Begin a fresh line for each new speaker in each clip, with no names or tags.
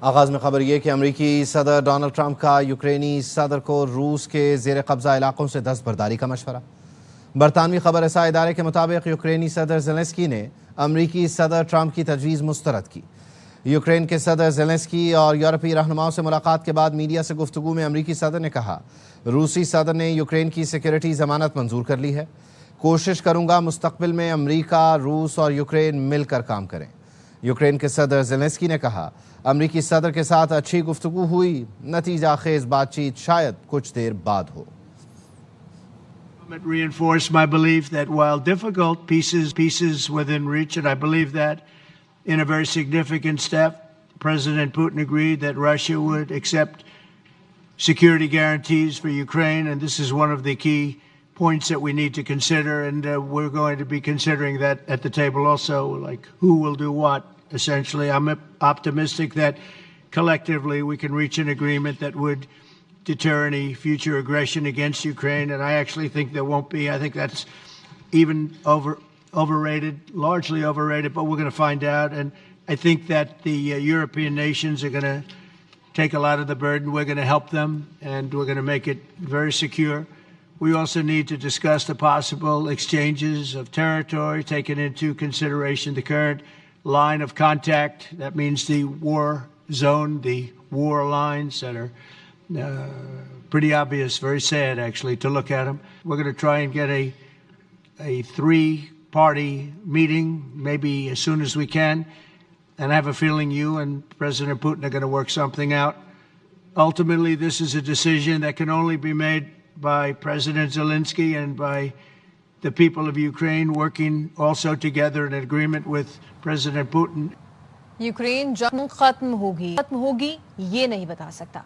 آغاز میں خبر یہ کہ امریکی صدر ڈونلڈ ٹرمپ کا یوکرینی صدر کو روس کے زیر قبضہ علاقوں سے دست برداری کا مشورہ۔ برطانوی خبر رساں ادارے کے مطابق یوکرینی صدر زیلنسکی نے امریکی صدر ٹرمپ کی تجویز مسترد کی۔ یوکرین کے صدر زیلنسکی اور یورپی رہنماؤں سے ملاقات کے بعد میڈیا سے گفتگو میں امریکی صدر نے کہا، روسی صدر نے یوکرین کی سیکورٹی ضمانت منظور کر لی ہے۔ کوشش کروں گا مستقبل میں امریکہ، روس اور یوکرین مل کر کام کریں۔ یوکرین کے صدر زیلنسکی نے کہا، امریکی صدر کے ساتھ اچھی گفتگو ہوئی، نتیجہ خیز بات چیت شاید کچھ دیر بعد ہو۔
It reinforced my belief that while difficult, peace within reach, and I believe that in a very significant step, President Putin agreed that Russia would accept security guarantees for Ukraine, and this is one of the key points that we need to consider, and we're going to be considering that at the table also, like who will do what, essentially. I'm optimistic that collectively we can reach an agreement that would deter any future aggression against Ukraine, and I actually think there won't be. I think that's even overrated, largely overrated, but we're going to find out. And I think that the European nations are going to take a lot of the burden. We're going to help them, and we're going to make it very secure. We also need to discuss the possible exchanges of territory, taking into consideration the current line of contact. That means the war zone, the war lines that are pretty obvious, very sad actually to look at them. We're going to try and get a three-party meeting, maybe as soon as we can, and I have a feeling you and President Putin are going to work something out. Ultimately, this is a decision that can only be made by President Zelensky and by the people of Ukraine working also together in agreement with President Putin.
Ukraine جنگ ختم ہوگی یہ نہیں بتا سکتا۔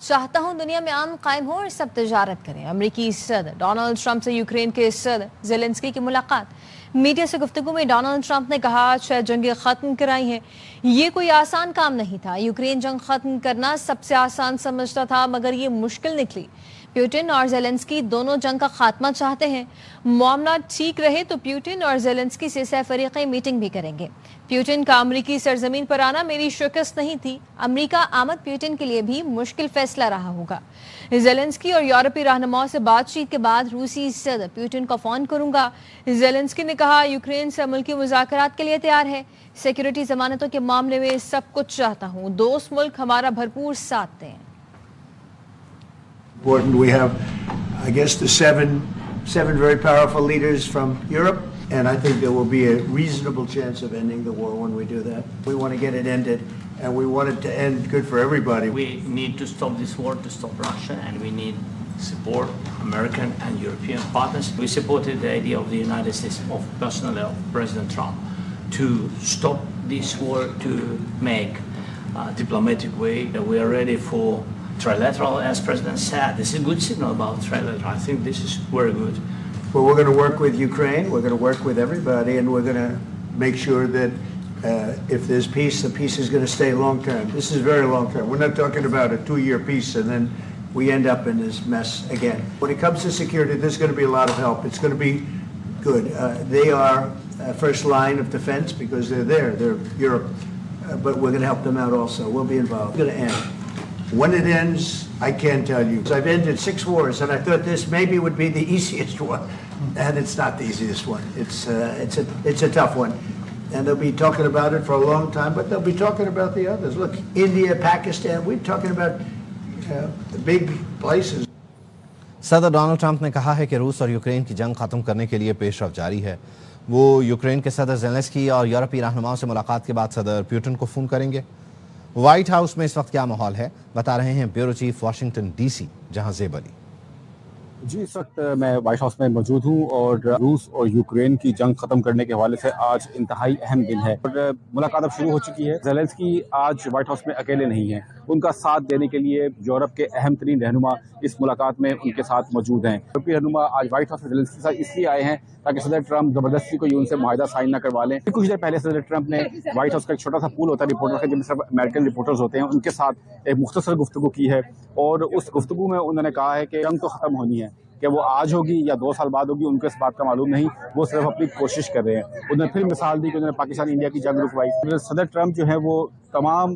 چاہتا ہوں دنیا میں امن قائم ہو اور سب تجارت کریں۔ امریکی صدر ڈونلڈ ٹرمپ سے یوکرین کے صدر زیلنسکی کی ملاقات۔ میڈیا سے گفتگو میں ڈونلڈ ٹرمپ نے کہا، 6 جنگیں ختم کرائی ہیں، یہ کوئی آسان کام نہیں تھا۔ یوکرین جنگ ختم کرنا سب سے آسان سمجھتا تھا، مگر یہ مشکل نکلی۔ پیوٹن اور زیلنسکی دونوں جنگ کا خاتمہ چاہتے ہیں۔ معاملات ٹھیک رہے تو پیوٹن اور زیلنسکی سے سہ فریقیں میٹنگ بھی کریں گے۔ پیوٹن کا امریکی سرزمین پر آنا میری شکست نہیں تھی۔ امریکہ آمد پیوٹن کے لیے بھی مشکل فیصلہ رہا ہوگا۔ زیلنسکی اور یورپی رہنماؤں سے بات چیت کے بعد روسی صدر پیوٹن کو فون کروں گا۔ زیلنسکی نے کہا، یوکرین سے ملکی مذاکرات کے لیے تیار ہے۔ سیکورٹی ضمانتوں کے معاملے میں سب کچھ چاہتا ہوں، دوست ملک ہمارا بھرپور ساتھ دیں۔
We have, I guess, the seven very powerful leaders from Europe, and I think there will be a reasonable chance of ending the war when we do that. We want to get it ended, and we want it to end good for everybody.
We need to stop this war, to stop Russia, and we need support American and European partners. We supported the idea of the United States, personally of President Trump, to stop this war, to make a diplomatic way that we are ready for trilateral, as President said. This is a good signal about trilateral. I think this is very good.
Well, we're going to work with Ukraine. We're going to work with everybody, and we're going to make sure that if there's peace, the peace is going to stay long term. This is very long term. We're not talking about a 2-year peace and then we end up in this mess again. When it comes to security, there's going to be a lot of help. It's going to be good. They are first line of defense because they're there. They're Europe. But we're going to help them out also. We'll be involved. It's going to end. When it ends, I can't tell you. I've ended 6 wars, and I thought this maybe would be the easiest one, and it's not the easiest one. It's a tough one, and they'll be talking about it for a long time. But they'll be talking about the others. Look, India, Pakistan. We're talking about the big places.
صدر Donald Trump نے کہا ہے کہ روس اور Ukraine کی جنگ ختم کرنے کے لیے پیش رفت جاری ہے۔ وہ یوکرین کے صدر زیلنسکی اور یورپی رہنماؤں سے ملاقات کے بعد صدر پیوٹن کو فون کریں گے۔ وائٹ ہاؤس میں اس وقت کیا ماحول ہے، بتا رہے ہیں bureau chief Washington D C Jahanzeb علی۔
جی، اس وقت میں وائٹ ہاؤس میں موجود ہوں اور روس اور یوکرین کی جنگ ختم کرنے کے حوالے سے آج انتہائی اہم دن ہے اور ملاقات اب شروع ہو چکی ہے۔ زیلنسکی آج وائٹ ہاؤس میں اکیلے نہیں ہیں، ان کا ساتھ دینے کے لیے یورپ کے اہم ترین رہنما اس ملاقات میں ان کے ساتھ موجود ہیں۔ یورپی رہنما آج وائٹ ہاؤس میں زیلنسکی کے ساتھ اس لیے آئے ہیں تاکہ صدر ٹرمپ زبردستی کوئی ان سے معاہدہ سائن نہ کروا لیں۔ کچھ دیر پہلے صدر ٹرمپ نے وائٹ ہاؤس کا ایک چھوٹا سا پول ہوتا ہے رپورٹر کا، جن میں صرف امریکن رپورٹرز ہوتے ہیں، ان کے ساتھ ایک مختصر گفتگو کی ہے اور اس گفتگو میں انہوں نے کہا ہے کہ جنگ تو ختم ہونی ہے، کہ وہ آج ہوگی یا 2 سال بعد ہوگی ان کو اس بات کا معلوم نہیں، وہ صرف اپنی کوشش کر رہے ہیں۔ انہوں نے پھر مثال دی کہ انہوں نے پاکستان انڈیا کی جنگ رکوائی۔ صدر ٹرمپ جو ہے وہ تمام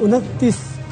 29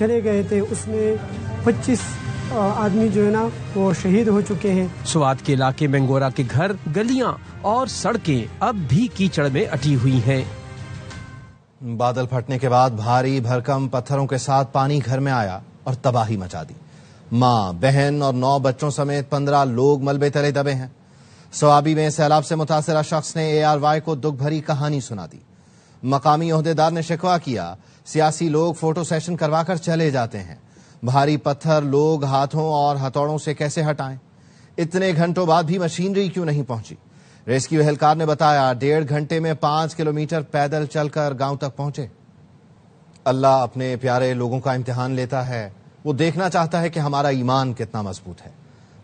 چلے گئے تھے اس میں 25 آدمی جو ہے نا وہ شہید ہو چکے ہیں۔
سوات کے علاقے میں انگورا کے گھر، گلیاں اور سڑکیں اب بھی کیچڑ میں اٹی ہوئی ہیں۔
بادل پھٹنے کے بعد بھاری بھرکم پتھروں کے ساتھ پانی گھر میں آیا اور تباہی مچا دی۔ ماں، بہن اور 9 بچوں سمیت 15 لوگ ملبے تلے دبے ہیں۔ سوابی میں سیلاب سے متاثرہ شخص نے ARY کو دکھ بھری کہانی سنا دی۔ مقامی عہدیدار نے شکوہ کیا، سیاسی لوگ فوٹو سیشن کروا کر چلے جاتے ہیں، بھاری پتھر لوگ ہاتھوں اور ہتھوڑوں سے کیسے ہٹائیں؟ اتنے گھنٹوں بعد بھی مشینری کیوں نہیں پہنچی؟ ریسکیو اہلکار نے بتایا 1.5 گھنٹے میں 5 کلومیٹر پیدل چل کر گاؤں تک پہنچے۔ اللہ اپنے پیارے لوگوں کا امتحان لیتا ہے، وہ دیکھنا چاہتا ہے کہ ہمارا ایمان کتنا مضبوط ہے۔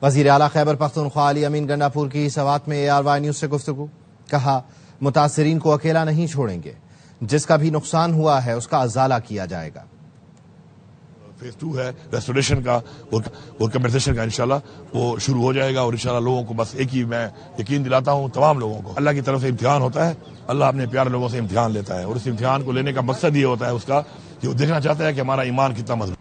وزیر اعلیٰ خیبر پختونخوا علی امین گنڈاپور کی سوات میں ARY نیوز سے گفتگو، کہا متاثرین کو اکیلا نہیں چھوڑیں گے، جس کا بھی نقصان ہوا ہے اس کا ازالہ کیا جائے گا۔
فیز 2 ہے ریسٹوریشن کا اور کمپنسیشن کا، انشاءاللہ وہ شروع ہو جائے گا، اور انشاءاللہ لوگوں کو بس ایک ہی میں یقین دلاتا ہوں تمام لوگوں کو، اللہ کی طرف سے امتحان ہوتا ہے، اللہ اپنے پیارے لوگوں سے امتحان لیتا ہے، اور اس امتحان کو لینے کا مقصد یہ ہوتا ہے اس کا کہ وہ دیکھنا چاہتا ہے کہ ہمارا ایمان کتنا مضبوط۔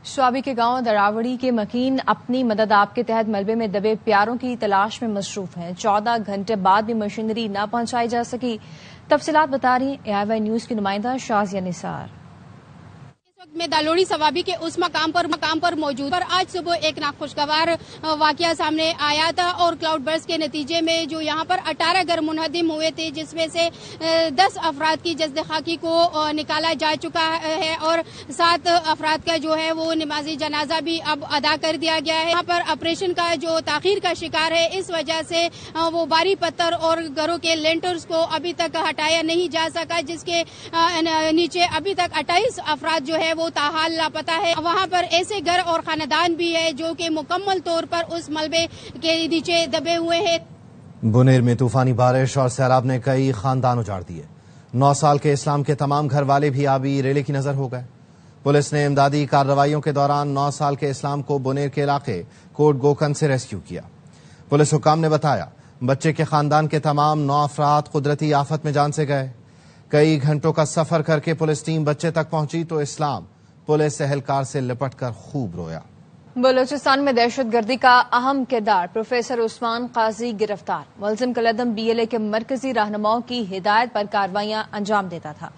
شوابی کے گاؤں دراوڑی کے مکین اپنی مدد آپ کے تحت ملبے میں دبے پیاروں کی تلاش میں مصروف ہیں۔ 14 گھنٹے بعد بھی مشینری نہ پہنچائی جا سکی۔ تفصیلات بتا رہی ہیں ARY نیوز کی نمائندہ شازیہ نثار۔
میں دالوڑی سوابی کے اس مقام پر موجود پر آج صبح ایک ناخوشگوار واقعہ سامنے آیا تھا، اور کلاؤڈ برسٹ کے نتیجے میں جو یہاں پر 18 گھر منہدم ہوئے تھے، جس میں سے 10 افراد کی جسد خاکی کو نکالا جا چکا ہے، اور 7 افراد کا جو ہے وہ نمازی جنازہ بھی اب ادا کر دیا گیا ہے۔ یہاں پر آپریشن کا جو تاخیر کا شکار ہے، اس وجہ سے وہ بھاری پتھر اور گھروں کے لینٹرز کو ابھی تک ہٹایا نہیں جا سکا، جس کے نیچے ابھی تک 28 افراد جو ہے وہ تاحال لاپتہ ہے۔ وہاں پر ایسے گھر اور خاندان بھی ہے جو کہ مکمل طور پر اس ملبے کے نیچے دبے ہوئے ہیں۔
بنیر میں طوفانی بارش اور سیلاب نے کئی خاندان اجاڑ دیے۔ 9 سال کے اسلام کے تمام گھر والے بھی آبی ریلے کی نظر ہو گئے۔ پولیس نے امدادی کارروائیوں کے دوران 9 سال کے اسلام کو بنیر کے علاقے کوٹ گوکن سے ریسکیو کیا۔ پولیس حکام نے بتایا بچے کے خاندان کے تمام 9 افراد قدرتی آفت میں جان سے گئے۔ کئی گھنٹوں کا سفر کر کے پولیس ٹیم بچے تک پہنچی تو اسلام پولیس اہلکار سے لپٹ کر خوب رویا۔
بلوچستان میں دہشت گردی کا اہم کردار پروفیسر عثمان قاضی گرفتار۔ ملزم کالعدم BLA کے مرکزی رہنماؤں کی ہدایت پر کارروائیاں انجام دیتا تھا۔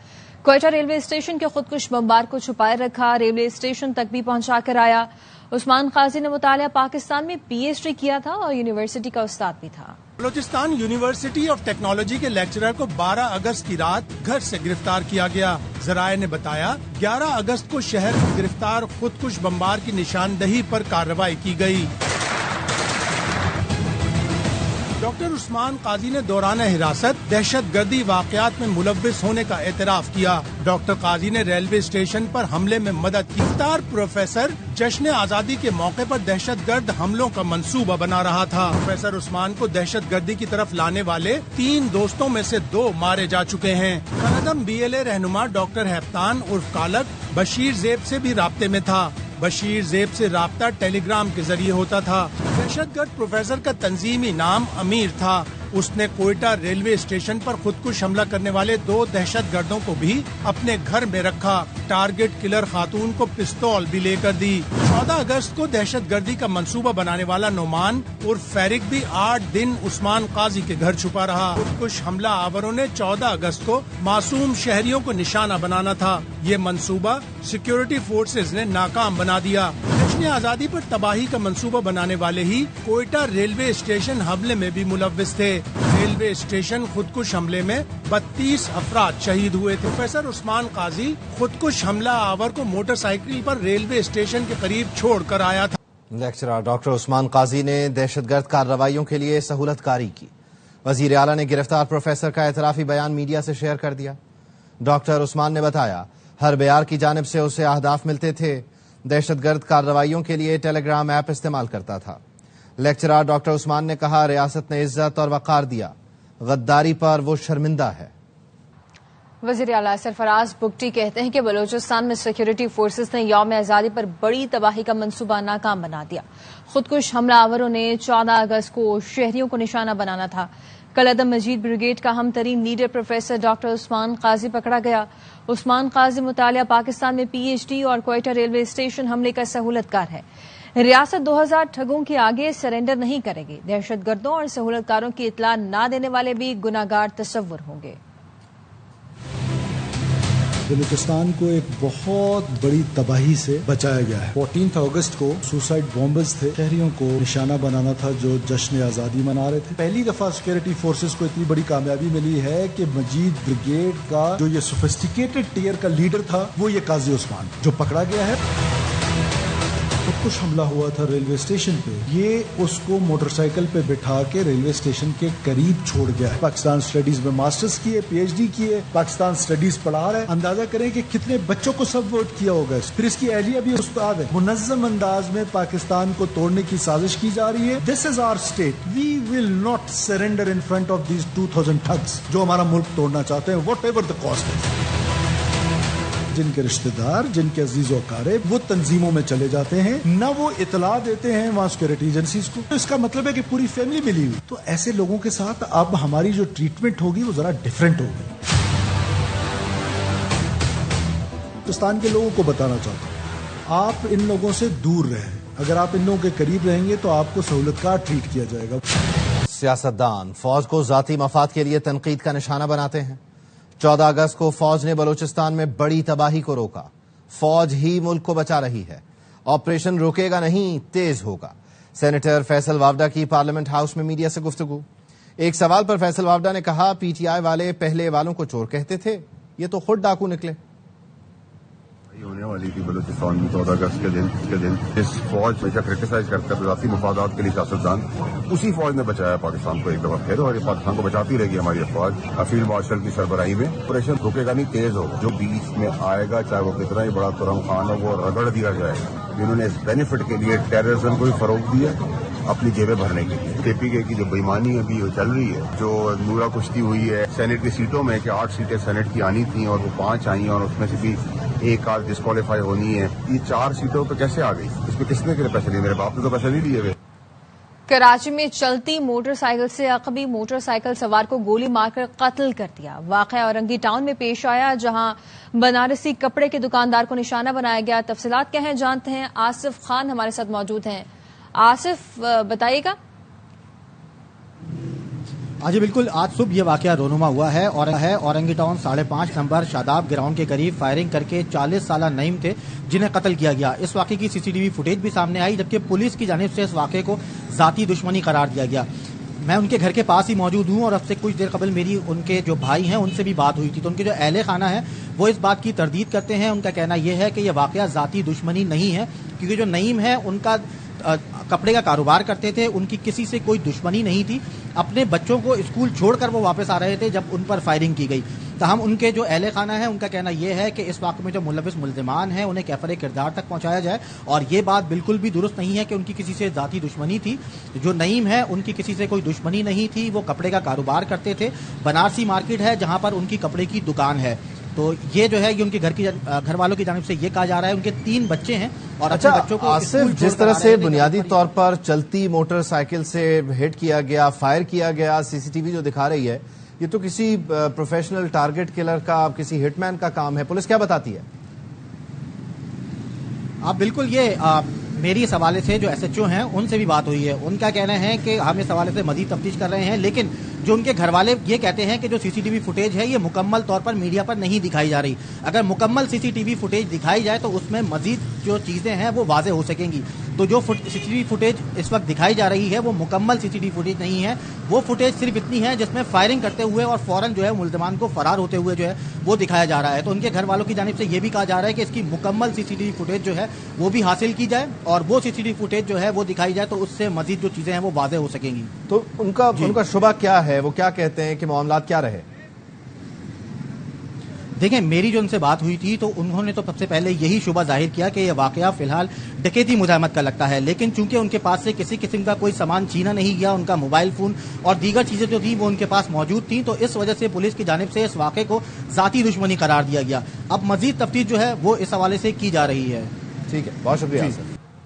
کوئٹہ ریلوے اسٹیشن کے خودکش بمبار کو چھپائے رکھا، ریلوے اسٹیشن تک بھی پہنچا کر آیا۔ عثمان قاضی نے مطالعہ پاکستان میں PhD کیا تھا اور یونیورسٹی کا استاد بھی تھا۔
بلوچستان یونیورسٹی آف ٹیکنالوجی کے لیکچرر کو 12 اگست کی رات گھر سے گرفتار کیا گیا۔ ذرائع نے بتایا 11 اگست کو شہر میں گرفتار خودکش بمبار کی نشاندہی پر کارروائی کی گئی۔ ڈاکٹر عثمان قاضی نے دوران حراست دہشت گردی واقعات میں ملوث ہونے کا اعتراف کیا۔ ڈاکٹر قاضی نے ریلوے اسٹیشن پر حملے میں مدد کی۔ گرفتار پروفیسر جشن آزادی کے موقع پر دہشت گرد حملوں کا منصوبہ بنا رہا تھا۔ پروفیسر عثمان کو دہشت گردی کی طرف لانے والے 3 دوستوں میں سے 2 مارے جا چکے ہیں۔ کالعدم BLA رہنما ڈاکٹر ہیفتان عرف کالک بشیر زیب سے بھی رابطے میں تھا۔ بشیر زیب سے رابطہ ٹیلی گرام کے ذریعے ہوتا تھا۔ دہشت گرد پروفیسر کا تنظیمی نام امیر تھا۔ اس نے کوئٹہ ریلوے اسٹیشن پر خودکش حملہ کرنے والے 2 دہشت گردوں کو بھی اپنے گھر میں رکھا۔ ٹارگٹ کلر خاتون کو پستول بھی لے کر دی۔ 14 اگست کو دہشت گردی کا منصوبہ بنانے والا نعمان عرف فیرک بھی 8 دن عثمان قاضی کے گھر چھپا رہا۔ خودکش حملہ آوروں نے 14 اگست کو معصوم شہریوں کو نشانہ بنانا تھا۔ یہ منصوبہ سیکیورٹی فورسز نے ناکام بنا دیا۔ جشن آزادی پر تباہی کا منصوبہ بنانے والے ہی کوئٹہ ریلوے اسٹیشن حملے میں بھی ملوث تھے۔ ریلوے اسٹیشن خودکش حملے میں 32 افراد شہید ہوئے تھے۔ پروفیسر عثمان قاضی خودکش حملہ آور کو موٹر سائیکل پر ریلوے اسٹیشن کے قریب چھوڑ کر آیا تھا۔
لیکچرر ڈاکٹر عثمان قاضی نے دہشت گرد کارروائیوں کے لیے سہولت کاری کی۔ وزیر اعلیٰ نے گرفتار پروفیسر کا اعترافی بیان میڈیا سے شیئر کر دیا۔ ڈاکٹر عثمان نے بتایا ہر بیار کی جانب سے اسے اہداف ملتے تھے۔ دہشت گرد کارروائیوں کے لیے ٹیلی گرام ایپ استعمال کرتا تھا۔ لیکچرر ڈاکٹر عثمان نے کہا ریاست نے عزت اور وقار دیا، غداری پر وہ شرمندہ ہے۔
وزیر اعلیٰ سرفراز بگٹی کہتے ہیں کہ بلوچستان میں سیکیورٹی فورسز نے یوم آزادی پر بڑی تباہی کا منصوبہ ناکام بنا دیا۔ خودکش حملہ آوروں نے 14 اگست کو شہریوں کو نشانہ بنانا تھا۔ کل عدم مجید بریگیڈ کا اہم ترین لیڈر پروفیسر ڈاکٹر عثمان قاضی پکڑا گیا. عثمان قاضی مطالعہ پاکستان میں PhD اور کوئٹہ ریلوے اسٹیشن حملے کا سہولت کار ہے. ریاست 2000 ٹھگوں کے آگے سرنڈر نہیں کرے گی. دہشت گردوں اور سہولت کاروں کی اطلاع نہ دینے والے بھی گناہگار تصور ہوں گے.
بلوچستان کو ایک بہت بڑی تباہی سے بچایا گیا ہے. 14 اگست کو سوسائڈ بامبرز تھے, شہریوں کو نشانہ بنانا تھا جو جشن آزادی منا رہے تھے. پہلی دفعہ سیکورٹی فورسز کو اتنی بڑی کامیابی ملی ہے کہ مجید بریگیڈ کا جو یہ سوفسٹیکیٹڈ ٹیئر کا لیڈر تھا وہ یہ قاضی عثمان جو پکڑا گیا ہے. خودکش حملہ ہوا تھا ریلوے اسٹیشن پہ, یہ اس کو موٹر سائیکل پہ بٹھا کے ریلوے اسٹیشن کے قریب چھوڑ گیا ہے. پاکستان اسٹڈیز میں ماسٹرز کیے, PhD کیے, پاکستان اسٹڈیز پڑھا رہا ہے. اندازہ کریں کہ کتنے بچوں کو سب ووٹ کیا ہوگا. پھر اس کی اہلیہ بھی استاد ہے. منظم انداز میں پاکستان کو توڑنے کی سازش کی جا رہی ہے. This is our state. We will not surrender in front of these 2000 thugs جو ہمارا ملک توڑنا چاہتے ہیں, واٹ ایور دا کاسٹ ہے. جن کے رشتہ دار, جن کے عزیز و اقارب وہ تنظیموں میں چلے جاتے ہیں, نہ وہ اطلاع دیتے ہیں وہاں سیکورٹی ایجنسیز کو. اس کا مطلب ہے کہ پوری فیملی ملی ہوئی. تو ایسے لوگوں کے ساتھ اب ہماری جو ٹریٹمنٹ ہوگی وہ ذرا ڈفرینٹ ہوگی. پاکستان کے لوگوں کو بتانا چاہتا ہوں, آپ ان لوگوں سے دور رہیں. اگر آپ ان لوگوں کے قریب رہیں گے تو آپ کو سہولت کار ٹریٹ کیا جائے گا.
سیاستدان فوج کو ذاتی مفاد کے لیے تنقید کا نشانہ بناتے ہیں. 14 اگست کو فوج نے بلوچستان میں بڑی تباہی کو روکا. فوج ہی ملک کو بچا رہی ہے. آپریشن روکے گا نہیں, تیز ہوگا. سینیٹر فیصل وافڈا کی پارلیمنٹ ہاؤس میں میڈیا سے گفتگو. ایک سوال پر فیصل وافڈا نے کہا, PTI والے پہلے والوں کو چور کہتے تھے, یہ تو خود ڈاکو نکلے.
ہونے والی تھی بلوچستان میں 14 اگست کے دن اس فوج ہمیشہ کرٹیسائز کرتا ہے ذاتی مفادات کے لیے. سیاستدان اسی فوج نے بچایا پاکستان کو ایک دفعہ پھر, اور یہ پاکستان کو بچاتی رہے گی ہماری فوج. فیلڈ مارشل کی سربراہی میں آپریشن رکے گا نہیں, تیز ہوگا. جو بیچ میں آئے گا چاہے وہ کتنا ہی بڑا ترم خان ہو, وہ رگڑ دیا جائے گا. جنہوں نے اس بینیفٹ کے لیے ٹیررزم کو بھی فروغ دیا اپنی جیبیں بھرنے کے لیے. KPK کی جو بےمانی ابھی چل رہی ہے, جو نورا کشتی ہوئی ہے سینٹ کی سیٹوں میں کہ 8 سیٹیں سینٹ کی آنی تھیں اور وہ 5 آئی ہیں, اور اس میں سے بھی ایک آدھ ڈسکوالیفائی ہونی ہے. یہ 4 سیٹوں پہ کیسے آ گئی؟ اس پہ کس نے پیسے لیے؟ میرے باپ نے تو پیسے نہیں لیے ہوئے.
کراچی میں چلتی موٹر سائیکل سے عقبی موٹر سائیکل سوار کو گولی مار کر قتل کر دیا. واقعہ اورنگی ٹاؤن میں پیش آیا جہاں بنارسی کپڑے کے دکاندار کو نشانہ بنایا گیا. تفصیلات کیا ہیں جانتے ہیں, آصف خان ہمارے ساتھ موجود ہیں. آصف بتائیے گا.
جی بالکل, آج صبح یہ واقعہ رونما ہوا ہے اور اورنگی ٹاؤن 5.5 نمبر شاداب گراؤنڈ کے قریب فائرنگ کر کے 40 سالہ نعیم تھے جنہیں قتل کیا گیا. اس واقعے کی CCTV فوٹیج بھی سامنے آئی, جبکہ پولیس کی جانب سے اس واقعے کو ذاتی دشمنی قرار دیا گیا. میں ان کے گھر کے پاس ہی موجود ہوں اور اب سے کچھ دیر قبل میری ان کے جو بھائی ہیں ان سے بھی بات ہوئی تھی, تو ان کے جو اہل خانہ ہیں وہ اس بات کی تردید کرتے ہیں. ان کا کہنا یہ ہے کہ یہ واقعہ ذاتی دشمنی نہیں ہے, کیونکہ جو نعیم ہے ان کا کپڑے کا کاروبار کرتے تھے, ان کی کسی سے کوئی دشمنی نہیں تھی. اپنے بچوں کو اسکول چھوڑ کر وہ واپس آ رہے تھے جب ان پر فائرنگ کی گئی. تاہم ان کے جو اہل خانہ ہیں ان کا کہنا یہ ہے کہ اس واقعے میں جو ملوث ملزمان ہیں انہیں کیفر کردار تک پہنچایا جائے, اور یہ بات بالکل بھی درست نہیں ہے کہ ان کی کسی سے ذاتی دشمنی تھی. جو نعیم ہے ان کی کسی سے کوئی دشمنی نہیں تھی, وہ کپڑے کا کاروبار کرتے تھے. بنارسی مارکیٹ ہے جہاں پر ان کی کپڑے کی دکان ہے. تو یہ جو ہے یہ ان کے گھر والوں کی جانب سے یہ کہا جا رہا ہے. ان کے 3 بچے ہیں اور اپنے بچوں کو
آصف, جس طرح سے بنیادی طور پر چلتی موٹر سائیکل سے ہٹ کیا گیا, فائر کیا گیا, CCTV جو دکھا رہی ہے, یہ تو کسی پروفیشنل ٹارگٹ کلر کا, کسی ہٹ مین کا کام ہے. پولیس کیا بتاتی ہے؟
آپ بالکل, یہ میری اس حوالے سے جو SHO ہیں ان سے بھی بات ہوئی ہے. ان کا کہنا ہے کہ ہم اس حوالے سے مزید تفتیش کر رہے ہیں, لیکن جو ان کے گھر والے یہ کہتے ہیں کہ جو CCTV فوٹیج ہے یہ مکمل طور پر میڈیا پر نہیں دکھائی جا رہی. اگر مکمل CCTV فوٹیج دکھائی جائے تو اس میں مزید جو چیزیں ہیں وہ واضح ہو سکیں گی. تو جو CCTV فوٹیج اس وقت دکھائی جا رہی ہے وہ مکمل CCTV فوٹیج نہیں ہے. وہ فوٹیج صرف اتنی ہے جس میں فائرنگ کرتے ہوئے اور فوراً جو ہے ملزمان کو فرار ہوتے ہوئے جو ہے وہ دکھایا جا رہا ہے. تو ان کے گھر والوں کی جانب سے یہ بھی کہا جا رہا ہے کہ اس کی مکمل CCTV فوٹیج جو ہے وہ بھی حاصل کی جائے, اور وہ CCTV فوٹیج جو ہے وہ دکھائی جائے تو اس سے مزید جو چیزیں ہیں وہ واضح ہو سکیں گی.
تو ان کا شبہ کیا ہے, وہ کیا کہتے ہیں کہ معاملات کیا رہے؟
دیکھیں, میری جو ان سے بات ہوئی تھی تو انہوں نے تو سب سے پہلے یہی شبہ ظاہر کیا کہ یہ واقعہ فی الحال ڈکیتی مزاحمت کا لگتا ہے, لیکن چونکہ ان کے پاس سے کسی قسم کا کوئی سامان چھینا نہیں گیا, ان کا موبائل فون اور دیگر چیزیں جو تھیں وہ ان کے پاس موجود تھیں, تو اس وجہ سے پولیس کی جانب سے اس واقعے کو ذاتی دشمنی قرار دیا گیا. اب مزید تفتیش جو ہے وہ اس حوالے سے کی جا رہی ہے.
ٹھیک ہے, بہت شکریہ.